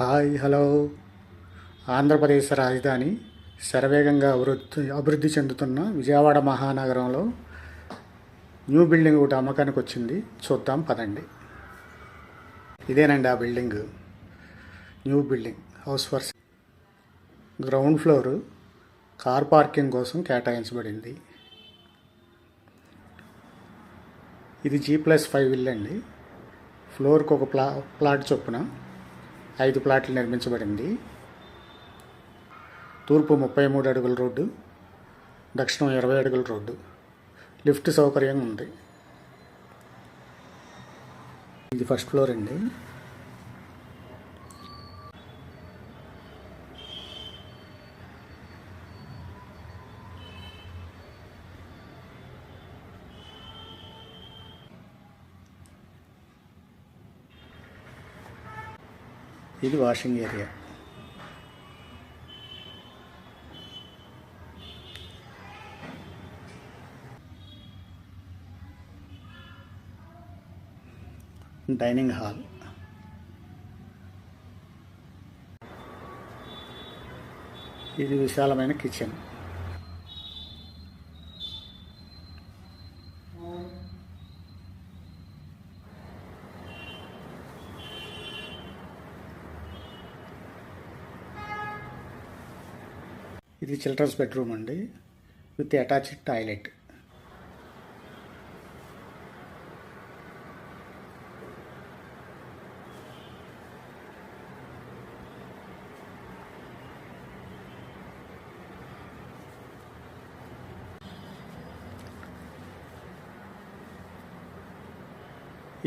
Hi hello. Andhra Pradesh రాజధాని శరవేగంగా అభివృద్ధి చెందుతున్న విజయవాడ మహానగరంలో న్యూ బిల్డింగ్ ఒకటి అమ్మకానికి వచ్చింది. చూద్దాం పదండి. ఇదేనండి ఆ building. New building house for ground floor car parking కోసం కేటాయించబడింది. ఇది G+5 ఇల్లు అండి. ఫ్లోర్కి ఒక ప్లాట్ చొప్పున 5 ప్లాట్లు నిర్మించబడింది. తూర్పు 33 అడుగుల రోడ్డు, దక్షిణం 20 అడుగుల రోడ్డు. లిఫ్ట్ సౌకర్యం ఉంది. ఇది ఫస్ట్ ఫ్లోర్ అండి. ఇది వాషింగ్ ఏరియా. Dining hall. ఇది విశాలమైన కిచెన్. ఇది చిల్డ్రన్స్ బెడ్రూమ్ అండి, విత్ అటాచ్డ్ టాయిలెట్.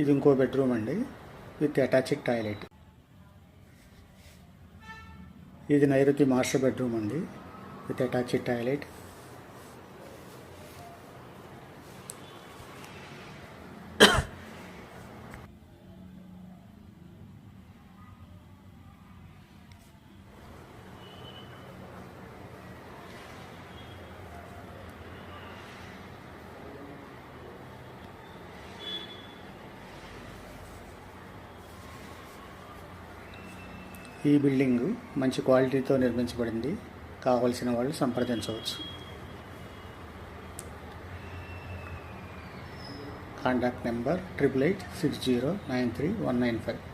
ఇది ఇంకో బెడ్రూమ్ అండి, విత్ అటాచ్డ్ టాయిలెట్. ఇది నైరుతి మాస్టర్ బెడ్రూమ్ అండి, విత్ అటాచ్డ్ టాయిలెట్. ఈ బిల్డింగు మంచి క్వాలిటీతో నిర్మించబడింది. కావలసిన వాళ్ళు సంప్రదించవచ్చు. Contact number 8886093195.